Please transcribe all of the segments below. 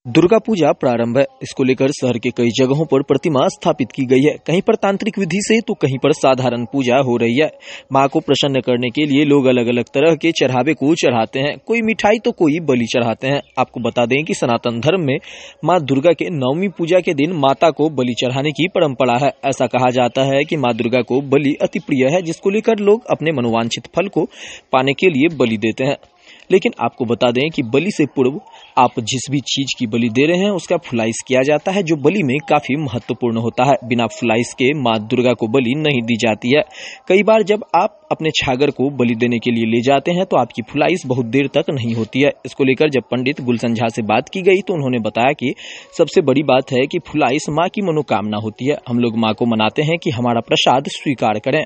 दुर्गा पूजा प्रारंभ है। इसको लेकर शहर के कई जगहों पर प्रतिमा स्थापित की गई है। कहीं पर तांत्रिक विधि से तो कहीं पर साधारण पूजा हो रही है। मां को प्रसन्न करने के लिए लोग अलग अलग तरह के चढ़ावे को चढ़ाते हैं। कोई मिठाई तो कोई बलि चढ़ाते हैं। आपको बता दें कि सनातन धर्म में मां दुर्गा के नवमी पूजा के दिन माता को बलि चढ़ाने की परंपरा है। ऐसा कहा जाता है कि मां दुर्गा को बलि अति प्रिय है, जिसको लेकर लोग अपने मनोवांछित फल को पाने के लिए बलि देते हैं। लेकिन आपको बता दें कि बलि से पूर्व आप जिस भी चीज की बलि दे रहे हैं उसका फुलाइस किया जाता है, जो बलि में काफी महत्वपूर्ण होता है। बिना फुलाइस के मां दुर्गा को बलि नहीं दी जाती है। कई बार जब आप अपने छागर को बलि देने के लिए ले जाते हैं तो आपकी फुलाइस बहुत देर तक नहीं होती है। इसको लेकर जब पंडित गुलशन झा से बात की गई तो उन्होंने बताया कि सबसे बड़ी बात है कि फुलाइस मां की मनोकामना होती है। हम लोग मां को मनाते हैं कि हमारा प्रसाद स्वीकार करें।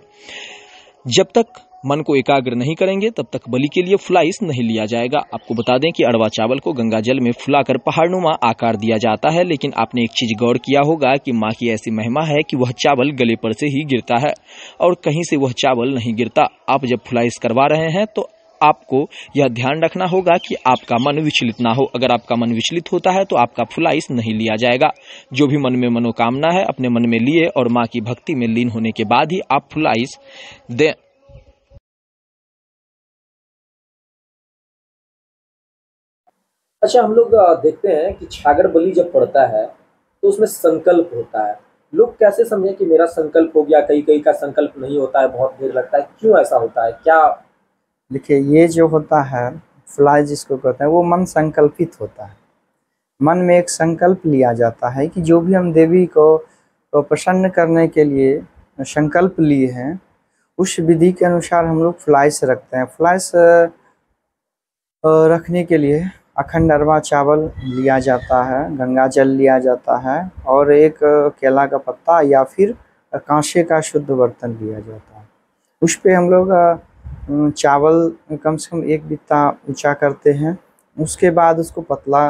जब तक मन को एकाग्र नहीं करेंगे तब तक बलि के लिए फुलाइस नहीं लिया जाएगा। आपको बता दें कि अरवा चावल को गंगा जल में फुलाकर पहाड़नुमा आकार दिया जाता है, लेकिन आपने एक चीज गौर किया होगा कि मां की ऐसी महिमा है कि वह चावल गले पर से ही गिरता है और कहीं से वह चावल नहीं गिरता। आप जब फुलाइस करवा रहे हैं तो आपको यह ध्यान रखना होगा कि आपका मन विचलित ना हो। अगर आपका मन विचलित होता है तो आपका फुलाइस नहीं लिया जाएगा। जो भी मन में मनोकामना है अपने मन में लिए और मां की भक्ति में लीन होने के बाद ही आप फुलाइस दें। अच्छा, हम लोग देखते हैं कि छागर बलि जब पड़ता है तो उसमें संकल्प होता है। लोग कैसे समझें कि मेरा संकल्प हो गया, कई कई का संकल्प नहीं होता है, बहुत देर लगता है, क्यों ऐसा होता है, क्या? देखिए, ये जो होता है फ्लाई जिसको कहते हैं, वो मन संकल्पित होता है। मन में एक संकल्प लिया जाता है कि जो भी हम देवी को प्रसन्न करने के लिए संकल्प लिए हैं, उस विधि के अनुसार हम लोग फ्लाइस रखते हैं। फ्लाइस रखने के लिए अखंड अरवा चावल लिया जाता है, गंगा जल लिया जाता है और एक केला का पत्ता या फिर कांसे का शुद्ध बर्तन लिया जाता है। उस पे हम लोग चावल कम से कम 1 बित्ता ऊंचा करते हैं। उसके बाद उसको पतला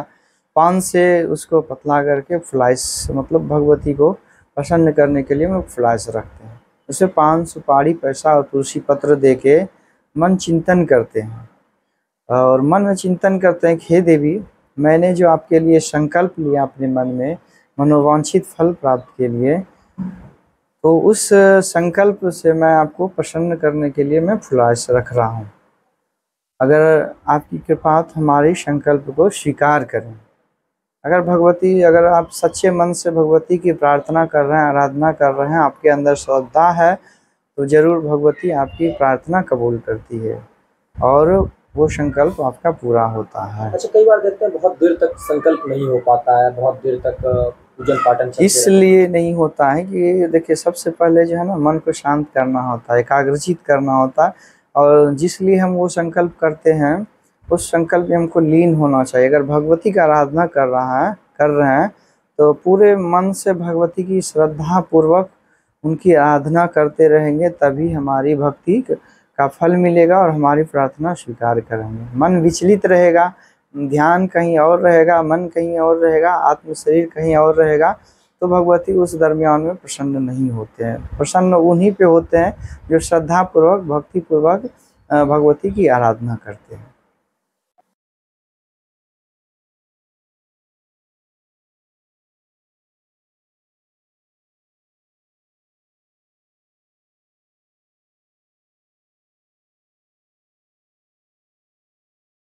पान से उसको पतला करके फ्लाइस मतलब भगवती को प्रसन्न करने के लिए हम लोग फ्लाइस रखते हैं। उसे पान, सुपारी, पैसा और तुलसी पत्र दे के मन चिंतन करते हैं और मन में चिंतन करते हैं कि हे देवी, मैंने जो आपके लिए संकल्प लिया अपने मन में मनोवांछित फल प्राप्त के लिए, तो उस संकल्प से मैं आपको प्रसन्न करने के लिए मैं फुलाइस रख रहा हूँ। अगर आपकी कृपा तो हमारे संकल्प को स्वीकार करें। अगर आप सच्चे मन से भगवती की प्रार्थना कर रहे हैं, आराधना कर रहे हैं, आपके अंदर श्रद्धा है, तो ज़रूर भगवती आपकी प्रार्थना कबूल करती है और वो संकल्प आपका पूरा होता है। अच्छा, कई बार देखते हैं बहुत देर तक संकल्प नहीं हो पाता है, बहुत देर तक पूजन पाठन इसलिए नहीं होता है कि देखिए, सबसे पहले जो है ना, मन को शांत करना होता है, एकाग्रचित करना होता है और जिसलिए हम वो संकल्प करते हैं उस संकल्प में हमको लीन होना चाहिए। अगर भगवती का आराधना कर रहे हैं तो पूरे मन से भगवती की श्रद्धा पूर्वक उनकी आराधना करते रहेंगे, तभी हमारी भक्ति का फल मिलेगा और हमारी प्रार्थना स्वीकार करेंगे। मन विचलित रहेगा, ध्यान कहीं और रहेगा, मन कहीं और रहेगा, आत्म शरीर कहीं और रहेगा, तो भगवती उस दरमियान में प्रसन्न नहीं होते हैं। प्रसन्न उन्हीं पे होते हैं जो श्रद्धा पूर्वक, भक्ति पूर्वक भगवती की आराधना करते हैं।